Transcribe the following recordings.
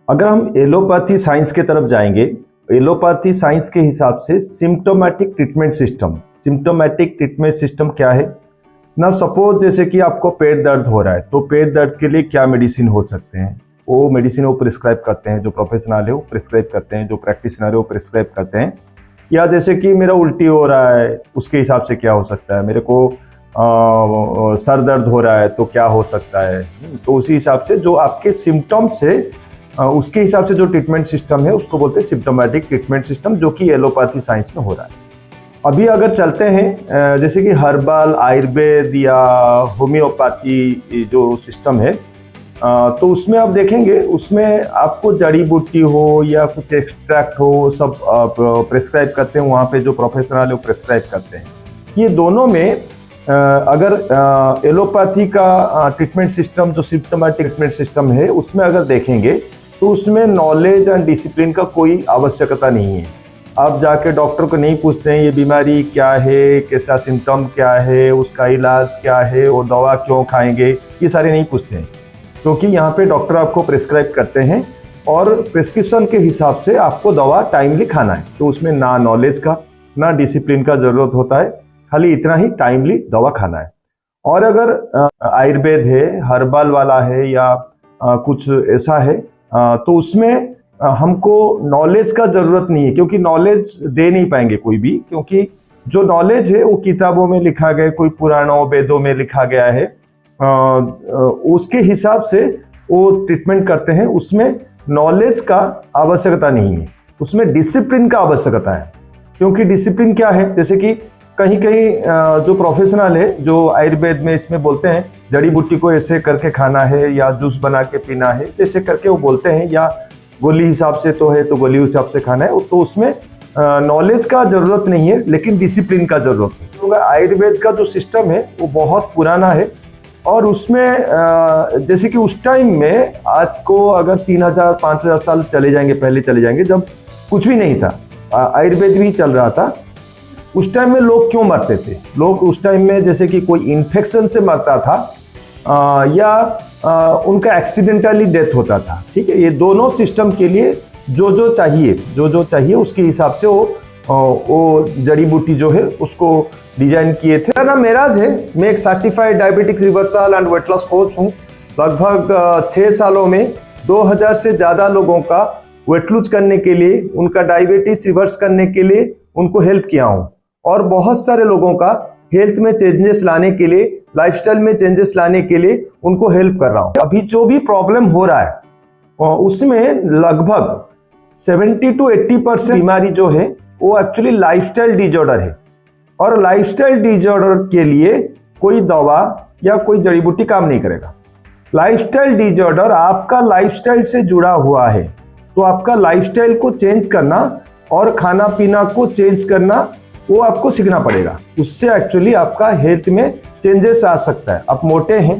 अगर हम allopathy science के तरफ जाएंगे, एलोपैथी साइंस के हिसाब से सिम्टोमेटिक ट्रीटमेंट सिस्टम क्या है ना। सपोज जैसे कि आपको पेट दर्द हो रहा है, तो पेट दर्द के लिए क्या मेडिसिन हो सकते हैं, वो मेडिसिन वो प्रिस्क्राइब करते हैं, जो प्रोफेशनल है वो प्रिस्क्राइब करते हैं, जो प्रैक्टिशनर है वो प्रिस्क्राइब करते हैं। या जैसे कि मेरा उल्टी हो रहा है, उसके हिसाब से क्या हो सकता है, मेरे को सर दर्द हो रहा है तो क्या हो सकता है। तो उसी हिसाब से जो आपके सिम्टम्स है उसके हिसाब से जो ट्रीटमेंट सिस्टम है उसको बोलते हैं सिम्टोमेटिक ट्रीटमेंट सिस्टम, जो कि एलोपैथी साइंस में हो रहा है। अभी अगर चलते हैं जैसे कि हर्बल, आयुर्वेद या होम्योपैथी जो सिस्टम है, तो उसमें आप देखेंगे, उसमें आपको जड़ी बूटी हो या कुछ एक्सट्रैक्ट हो, सब प्रिस्क्राइब करते हैं। वहाँ पे जो प्रोफेशनल है वो प्रिस्क्राइब करते हैं। ये दोनों में अगर एलोपैथी का ट्रीटमेंट सिस्टम जो सिम्टोमेटिक ट्रीटमेंट सिस्टम है उसमें अगर देखेंगे तो उसमें नॉलेज एंड डिसिप्लिन का कोई आवश्यकता नहीं है। आप जाके डॉक्टर को नहीं पूछते हैं ये बीमारी क्या है, कैसा सिम्टम क्या है, उसका इलाज क्या है, वो दवा क्यों खाएंगे, ये सारे नहीं पूछते हैं, क्योंकि यहाँ पे डॉक्टर आपको प्रिस्क्राइब करते हैं और प्रिस्क्रिप्शन के हिसाब से आपको दवा टाइमली खाना है। तो उसमें ना नॉलेज का ना डिसिप्लिन का ज़रूरत होता है, खाली इतना ही टाइमली दवा खाना है। और अगर आयुर्वेद है, हर्बल वाला है या कुछ ऐसा है, तो उसमें हमको नॉलेज का ज़रूरत नहीं है, क्योंकि नॉलेज दे नहीं पाएंगे कोई भी, क्योंकि जो नॉलेज है वो किताबों में लिखा गया, कोई पुराणों वेदों में लिखा गया है, उसके हिसाब से वो ट्रीटमेंट करते हैं। उसमें नॉलेज का आवश्यकता नहीं है, उसमें डिसिप्लिन का आवश्यकता है। क्योंकि डिसिप्लिन क्या है, जैसे कि कहीं कहीं जो प्रोफेशनल है, जो आयुर्वेद में इसमें बोलते हैं जड़ी बूटी को ऐसे करके खाना है या जूस बना के पीना है, जैसे करके वो बोलते हैं, या गोली हिसाब से तो है तो गोली हिसाब से खाना है, तो उसमें नॉलेज का ज़रूरत नहीं है, लेकिन डिसिप्लिन का ज़रूरत है। तो आयुर्वेद का जो सिस्टम है वो बहुत पुराना है, और उसमें जैसे कि उस टाइम में, आज को अगर 3000-5000 साल चले जाएंगे, पहले चले जाएंगे, जब कुछ भी नहीं था, आयुर्वेद भी चल रहा था, उस टाइम में लोग क्यों मरते थे? लोग उस टाइम में जैसे कि कोई इन्फेक्शन से मरता था या उनका एक्सीडेंटली डेथ होता था। ठीक है, ये दोनों सिस्टम के लिए जो चाहिए उसके हिसाब से वो जड़ी बूटी जो है उसको डिजाइन किए थे। मेरा नाम मेराज है, मैं एक certified diabetics reversal and weight loss coach हूँ। लगभग 6 सालों में 2000 से ज़्यादा लोगों का वेट लूज करने के लिए, उनका डायबिटीज रिवर्स करने के लिए उनको हेल्प किया हूँ, और बहुत सारे लोगों का हेल्थ में चेंजेस लाने के लिए, लाइफस्टाइल में चेंजेस लाने के लिए उनको हेल्प कर रहा हूँ। अभी जो भी प्रॉब्लम हो रहा है उसमें लगभग 70-80% बीमारी जो है वो एक्चुअली लाइफस्टाइल डिजॉर्डर है, और लाइफस्टाइल डिजॉर्डर के लिए कोई दवा या कोई जड़ी बूटी काम नहीं करेगा। लाइफस्टाइल डिजॉर्डर आपका लाइफस्टाइल से जुड़ा हुआ है, तो आपका लाइफस्टाइल को चेंज करना और खाना पीना को चेंज करना वो आपको सीखना पड़ेगा। उससे एक्चुअली आपका हेल्थ में चेंजेस आ सकता है। आप मोटे हैं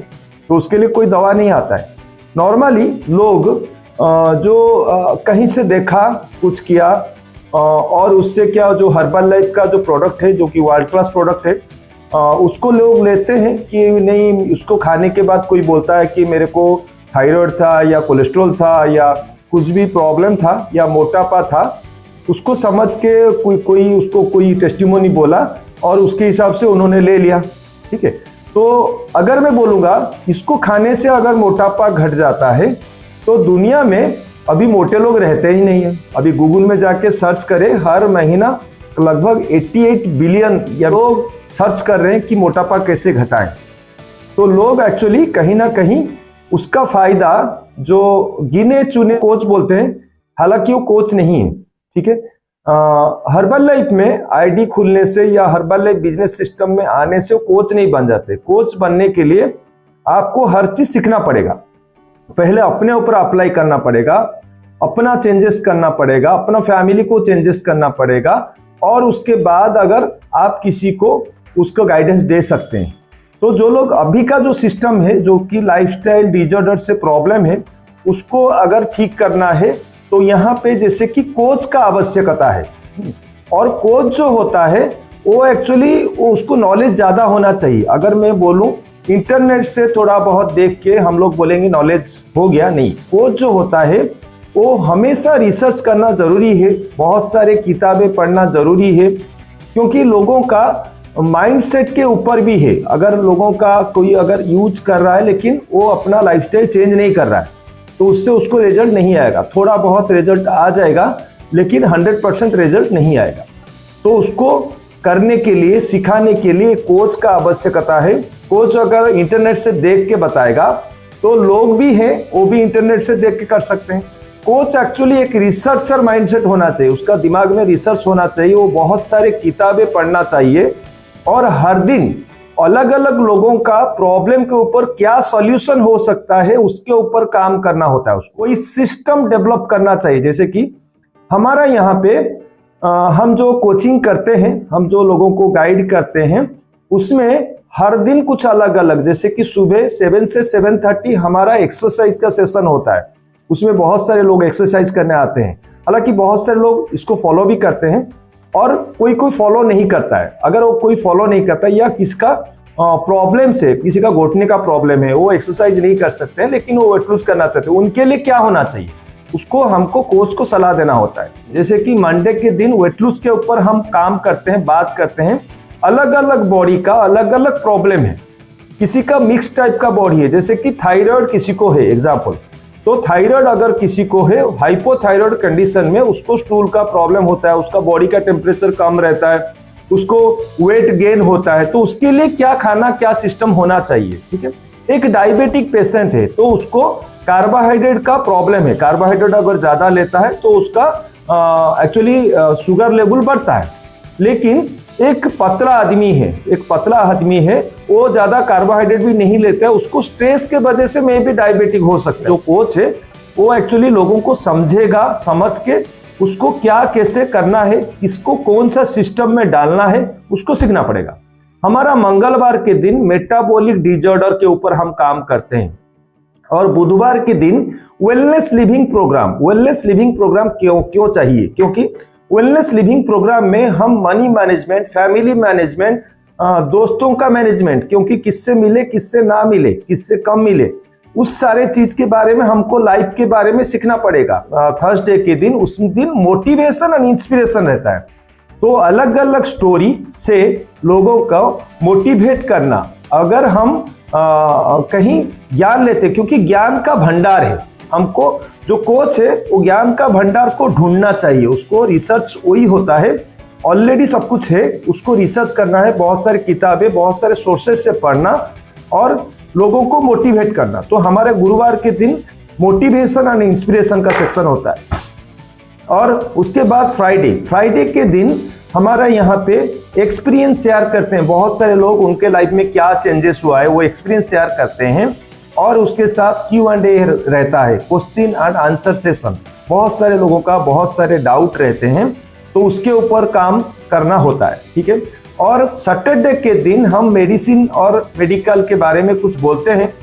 तो उसके लिए कोई दवा नहीं आता है। नॉर्मली लोग जो कहीं से देखा, कुछ किया, और उससे क्या, जो हर्बल लाइफ का जो प्रोडक्ट है, जो कि वर्ल्ड क्लास प्रोडक्ट है, उसको लोग लेते हैं कि नहीं, उसको खाने के बाद कोई बोलता है कि मेरे को थायराइड था या कोलेस्ट्रॉल था या कुछ भी प्रॉब्लम था या मोटापा था, उसको समझ के कोई टेस्टिमोनी बोला और उसके हिसाब से उन्होंने ले लिया। ठीक है, तो अगर मैं बोलूँगा इसको खाने से अगर मोटापा घट जाता है, तो दुनिया में अभी मोटे लोग रहते ही नहीं है। अभी गूगल में जाके सर्च करें, हर महीना लगभग 88 बिलियन या लोग सर्च कर रहे हैं कि मोटापा कैसे घटाएं। तो लोग एक्चुअली कहीं ना कहीं उसका फायदा, जो गिने चुने कोच बोलते हैं, हालांकि वो कोच नहीं है। ठीक है, हर्बल लाइफ में आईडी खुलने से या हर्बल लाइफ बिजनेस सिस्टम में आने से वो कोच नहीं बन जाते। कोच बनने के लिए आपको हर चीज सीखना पड़ेगा, पहले अपने ऊपर अप्लाई करना पड़ेगा, अपना चेंजेस करना पड़ेगा, अपना फैमिली को चेंजेस करना पड़ेगा, और उसके बाद अगर आप किसी को उसको गाइडेंस दे सकते हैं। तो जो लोग अभी का जो सिस्टम है, जो कि लाइफस्टाइल डिजॉर्डर से प्रॉब्लम है, उसको अगर ठीक करना है तो यहाँ पे जैसे कि कोच का आवश्यकता है। और कोच जो होता है वो एक्चुअली उसको नॉलेज ज़्यादा होना चाहिए। अगर मैं बोलूँ इंटरनेट से थोड़ा बहुत देख के हम लोग बोलेंगे नॉलेज हो गया, नहीं। कोच जो होता है वो हमेशा रिसर्च करना जरूरी है, बहुत सारे किताबें पढ़ना जरूरी है, क्योंकि लोगों का माइंडसेट के ऊपर भी है। अगर लोगों का कोई अगर यूज कर रहा है लेकिन वो अपना लाइफस्टाइल चेंज नहीं कर रहा है, तो उससे उसको रिजल्ट नहीं आएगा। थोड़ा बहुत रिजल्ट आ जाएगा लेकिन 100% रिजल्ट नहीं आएगा। तो उसको करने के लिए, सिखाने के लिए कोच का आवश्यकता है। कोच अगर इंटरनेट से देख के बताएगा तो लोग भी हैं, वो भी इंटरनेट से देख के कर सकते हैं। कोच एक्चुअली एक रिसर्चर माइंडसेट होना चाहिए, उसका दिमाग में रिसर्च होना चाहिए, वो बहुत सारे किताबें पढ़ना चाहिए और हर दिन अलग अलग लोगों का प्रॉब्लम के ऊपर क्या सॉल्यूशन हो सकता है उसके ऊपर काम करना होता है। उसको इस सिस्टम डेवलप करना चाहिए। जैसे कि हमारा यहाँ पे हम जो कोचिंग करते हैं, हम जो लोगों को गाइड करते हैं, उसमें हर दिन कुछ अलग अलग, जैसे कि सुबह 7 से 7:30 हमारा एक्सरसाइज का सेशन होता है। उसमें बहुत सारे लोग एक्सरसाइज करने आते हैं। हालांकि बहुत सारे लोग इसको फॉलो भी करते हैं और कोई कोई फॉलो नहीं करता है। अगर वो कोई फॉलो नहीं करता या किसका प्रॉब्लम से, किसी का घुटने का प्रॉब्लम है, वो एक्सरसाइज नहीं कर सकते हैं लेकिन वो वेट लूज करना चाहते हैं, उनके लिए क्या होना चाहिए, उसको हमको कोच को सलाह देना होता है। जैसे कि मंडे के दिन वेट लूज के ऊपर हम काम करते हैं, बात करते हैं। अलग अलग बॉडी का अलग अलग प्रॉब्लम है। किसी का मिक्स टाइप का बॉडी है, जैसे कि थायराइड किसी को है एग्जाम्पल, तो थायराइड अगर किसी को है, हाइपोथायराइड कंडीशन में उसको स्टूल का प्रॉब्लम होता है, उसका बॉडी का टेम्परेचर कम रहता है, उसको वेट गेन होता है, तो उसके लिए क्या खाना, क्या सिस्टम होना चाहिए। ठीक है। एक डायबिटिक पेशेंट है तो उसको कार्बोहाइड्रेट का प्रॉब्लम है, कार्बोहाइड्रेट अगर ज्यादा लेता है तो उसका एक्चुअली शुगर लेवल बढ़ता है। लेकिन एक पतला आदमी है, वो ज्यादा कार्बोहाइड्रेट भी नहीं लेता है, उसको स्ट्रेस के वजह से में भी डायबिटिक हो सकता है। जो कोच है वो एक्चुअली लोगों को समझेगा, समझ के उसको क्या कैसे करना है, किसको कौन सा सिस्टम में डालना है, उसको सीखना पड़ेगा। हमारा मंगलवार के दिन मेटाबॉलिक डिसऑर्डर के ऊपर हम काम करते हैं और बुधवार के दिन वेलनेस लिविंग प्रोग्राम क्यों चाहिए, क्योंकि वेलनेस लिविंग प्रोग्राम में हम मनी मैनेजमेंट, फैमिली मैनेजमेंट, दोस्तों का मैनेजमेंट, क्योंकि किससे मिले, किससे ना मिले, किससे कम मिले, उस सारे चीज के बारे में हमको लाइफ के बारे में सीखना पड़ेगा। थर्सडे के दिन, उस दिन मोटिवेशन और इंस्पिरेशन रहता है। तो अलग अलग स्टोरी से लोगों को मोटिवेट करना। अगर हम कहीं ज्ञान लेते, क्योंकि ज्ञान का भंडार है, हमको जो कोच है वो ज्ञान का भंडार को ढूंढना चाहिए। उसको रिसर्च वही होता है, ऑलरेडी सब कुछ है, उसको रिसर्च करना है, बहुत सारी किताबें, बहुत सारे सोर्सेस से पढ़ना और लोगों को मोटिवेट करना। तो हमारे गुरुवार के दिन मोटिवेशन एंड इंस्पिरेशन का सेक्शन होता है। और उसके बाद फ्राइडे के दिन हमारा यहाँ पे एक्सपीरियंस शेयर करते हैं। बहुत सारे लोग, उनके लाइफ में क्या चेंजेस हुआ है वो एक्सपीरियंस शेयर करते हैं और उसके साथ Q&A रहता है, क्वेश्चन एंड आंसर सेशन। बहुत सारे लोगों का बहुत सारे डाउट रहते हैं तो उसके ऊपर काम करना होता है। ठीक है। और सैटरडे के दिन हम मेडिसिन और मेडिकल के बारे में कुछ बोलते हैं।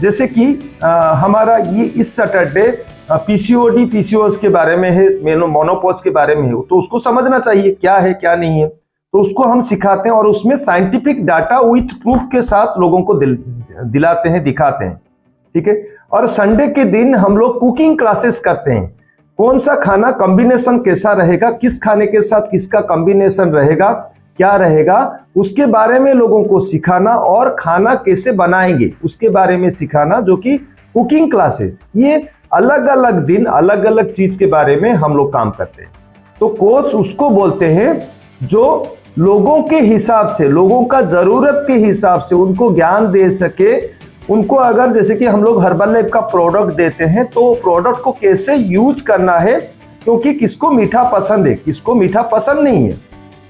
जैसे कि हमारा ये इस सैटरडे PCOD PCOS के बारे में है, मोनोपॉज के बारे में है, तो उसको समझना चाहिए क्या है क्या नहीं है, तो उसको हम सिखाते हैं और उसमें साइंटिफिक डाटा विथ प्रूफ के साथ लोगों को दिलाते हैं, दिखाते हैं। ठीक है। और संडे के दिन हम लोग कुकिंग क्लासेस करते हैं। कौन सा खाना कॉम्बिनेशन कैसा रहेगा, किस खाने के साथ किसका कॉम्बिनेशन रहेगा, क्या रहेगा, उसके बारे में लोगों को सिखाना और खाना कैसे बनाएंगे उसके बारे में सिखाना, जो कि कुकिंग क्लासेस। ये अलग अलग दिन अलग अलग चीज के बारे में हम लोग काम करते हैं। तो कोच उसको बोलते हैं जो लोगों के हिसाब से, लोगों का जरूरत के हिसाब से उनको ज्ञान दे सके। उनको अगर जैसे कि हम लोग हर्बल लाइफ का प्रोडक्ट देते हैं तो प्रोडक्ट को कैसे यूज करना है, क्योंकि किसको मीठा पसंद है, किसको मीठा पसंद नहीं है,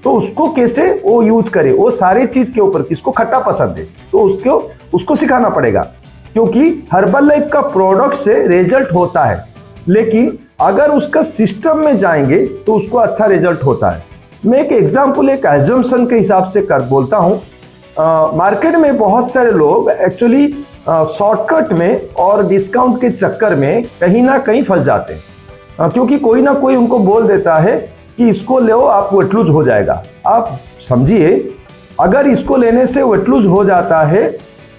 तो उसको कैसे वो यूज करे, वो सारी चीज के ऊपर, किसको खट्टा पसंद है तो उसको सिखाना पड़ेगा। क्योंकि हर्बल लाइफ का प्रोडक्ट से रिजल्ट होता है, लेकिन अगर उसका सिस्टम में जाएंगे तो उसको अच्छा रिजल्ट होता है। मैं एक एग्जाम्पल, एक एजम्पशन के हिसाब से बोलता हूँ। मार्केट में बहुत सारे लोग एक्चुअली शॉर्टकट में और डिस्काउंट के चक्कर में कहीं ना कहीं फंस जाते हैं, क्योंकि कोई ना कोई उनको बोल देता है कि इसको लो आप वेट लूज हो जाएगा। आप समझिए, अगर इसको लेने से वेट लूज हो जाता है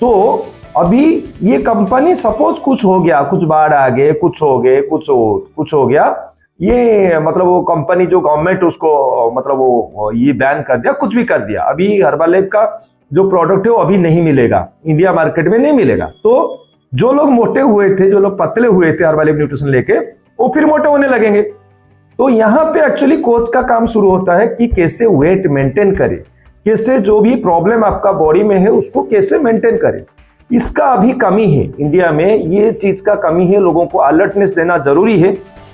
तो अभी ये कंपनी सपोज कुछ हो गया, कुछ बाढ़ आ गए, कुछ हो गया, ये मतलब वो कंपनी जो गवर्नमेंट उसको मतलब वो ये बैन कर दिया, कुछ भी कर दिया, अभी हर्बलैब का जो प्रोडक्ट है वो अभी नहीं मिलेगा, इंडिया मार्केट में नहीं मिलेगा। तो जो लोग मोटे हुए थे, जो लोग पतले हुए थे हर्बलैब न्यूट्रिशन लेके, वो फिर मोटे होने लगेंगे। तो यहाँ पे एक्चुअली कोच का काम शुरू होता है कि कैसे वेट मेंटेन करे, कैसे जो भी प्रॉब्लम आपका बॉडी में है उसको कैसे मेंटेन करे। इसका अभी कमी है इंडिया में, ये चीज का कमी है, लोगों को अलर्टनेस देना जरूरी है,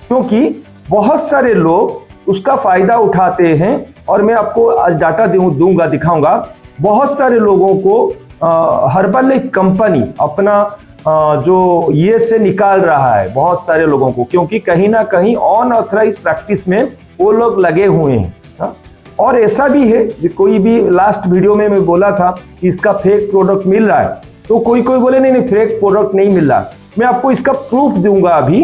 क्योंकि बहुत सारे लोग उसका फायदा उठाते हैं। और मैं आपको आज डाटा दूंगा, दिखाऊंगा, बहुत सारे लोगों को हर्बलैब कंपनी अपना जो ये से निकाल रहा है, बहुत सारे लोगों को, क्योंकि कहीं ना कहीं अनऑथराइज्ड प्रैक्टिस में वो लोग लगे हुए हैं। और ऐसा भी है, कोई भी लास्ट वीडियो में मैं बोला था कि इसका फेक प्रोडक्ट मिल रहा है, तो कोई बोले नहीं फेक प्रोडक्ट नहीं मिल रहा। मैं आपको इसका प्रूफ दूंगा अभी।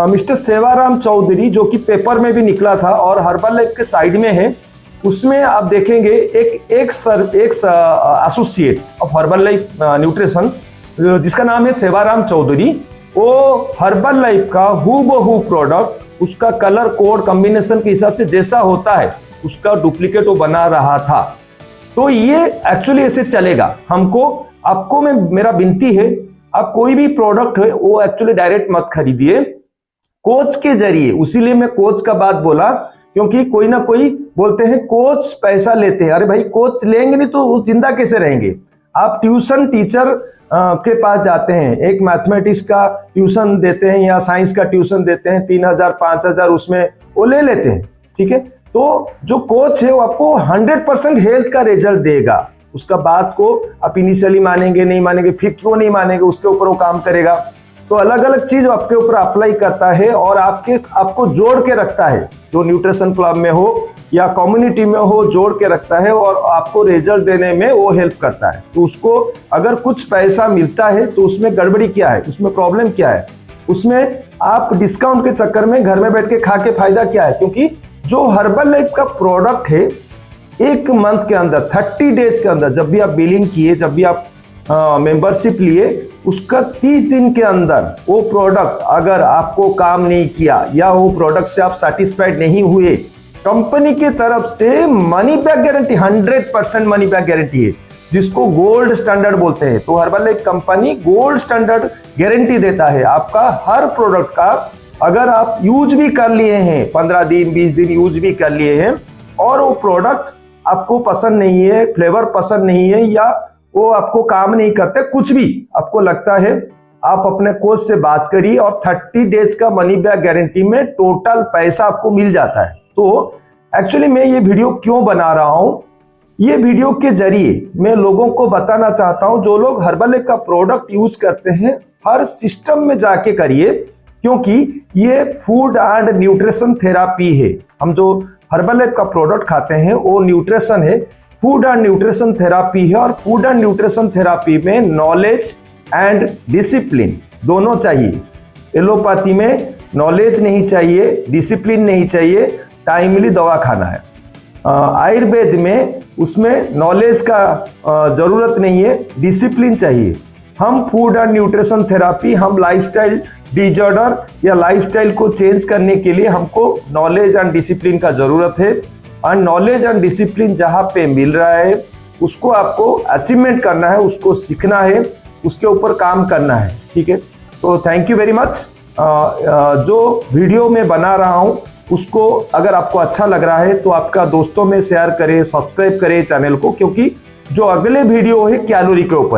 मिस्टर सेवाराम चौधरी, जो कि पेपर में भी निकला था और हर्बलैब के साइड में है, उसमें आप देखेंगे एक एसोसिएट ऑफ हर्बलैब न्यूट्रिशन, जिसका नाम है सेवाराम चौधरी, वो हर्बलैब का हूबहू प्रोडक्ट, उसका कलर कोड कॉम्बिनेशन के हिसाब से जैसा होता है उसका डुप्लीकेट वो बना रहा था। तो ये एक्चुअली ऐसे चलेगा। आपको मेरा विनती है, आप कोई भी प्रोडक्ट है वो एक्चुअली डायरेक्ट मत खरीदिए, कोच के जरिए। उसीलिए मैं कोच का बात बोला, क्योंकि कोई ना कोई बोलते हैं कोच पैसा लेते हैं। अरे भाई, कोच लेंगे नहीं तो वो जिंदा कैसे रहेंगे। आप ट्यूशन टीचर के पास जाते हैं, एक मैथमेटिक्स का ट्यूशन देते हैं या साइंस का ट्यूशन देते हैं, 3000 5000 उसमें वो ले लेते हैं, ठीक है। तो जो कोच है वो आपको 100% हेल्थ का रिजल्ट देगा। उसका बात को आप इनिशियली मानेंगे नहीं मानेंगे, फिर क्यों नहीं मानेंगे, उसके ऊपर वो काम करेगा। तो अलग अलग चीज आपके ऊपर अप्लाई करता है और आपको जोड़ के रखता है, जो न्यूट्रिशन क्लब में हो या कम्युनिटी में हो, जोड़ के रखता है और आपको रिजल्ट देने में वो हेल्प करता है। तो उसको अगर कुछ पैसा मिलता है तो उसमें गड़बड़ी क्या है, उसमें प्रॉब्लम क्या है, उसमें आप डिस्काउंट के चक्कर में घर में बैठ के खा के फायदा क्या है। क्योंकि जो हर्बलैब का प्रोडक्ट है, एक मंथ के अंदर 30 डेज के अंदर, जब भी आप बिलिंग किए, जब भी आप मेंबरशिप लिए, उसका 30 दिन के अंदर वो प्रोडक्ट अगर आपको काम नहीं किया या वो प्रोडक्ट से आप सेटिस्फाइड नहीं हुए, कंपनी की तरफ से money back guarantee, 100% money back guarantee है, जिसको गोल्ड स्टैंडर्ड बोलते हैं। तो हर्बलैब कंपनी गोल्ड स्टैंडर्ड गारंटी देता है आपका हर प्रोडक्ट का। अगर आप यूज भी कर लिए हैं, 15 दिन 20 दिन यूज भी कर लिए हैं और वो प्रोडक्ट आपको पसंद नहीं है, फ्लेवर पसंद नहीं है या वो आपको काम नहीं करते, कुछ भी आपको लगता है, आप अपने कोच से बात करिए और 30 डेज का मनी बैक गारंटी में टोटल पैसा आपको मिल जाता है। तो एक्चुअली मैं ये वीडियो क्यों बना रहा हूं, ये वीडियो के जरिए मैं लोगों को बताना चाहता हूं, जो लोग हर्बलैब का प्रोडक्ट यूज करते हैं, हर सिस्टम में जाके करिए, क्योंकि ये फूड एंड न्यूट्रिशन थेरापी है। हम जो हर्बलैब का प्रोडक्ट खाते हैं वो न्यूट्रिशन है, फूड एंड न्यूट्रिशन थेरापी है। और फूड एंड न्यूट्रिशन थेरापी में नॉलेज एंड डिसिप्लिन दोनों चाहिए। एलोपैथी में नॉलेज नहीं चाहिए, डिसिप्लिन नहीं चाहिए, टाइमली दवा खाना है। आयुर्वेद में उसमें नॉलेज का जरूरत नहीं है, डिसिप्लिन चाहिए। हम फूड एंड न्यूट्रिशन थेरापी, हम लाइफस्टाइल डिसऑर्डर या लाइफस्टाइल को चेंज करने के लिए हमको नॉलेज एंड डिसिप्लिन का जरूरत है। और नॉलेज एंड डिसिप्लिन जहाँ पे मिल रहा है उसको आपको अचीवमेंट करना है, उसको सीखना है, उसके ऊपर काम करना है, ठीक है। तो थैंक यू वेरी मच। जो वीडियो में बना रहा हूँ उसको अगर आपको अच्छा लग रहा है तो आपका दोस्तों में शेयर करें, सब्सक्राइब करें चैनल को, क्योंकि जो अगले वीडियो है कैलोरी के ऊपर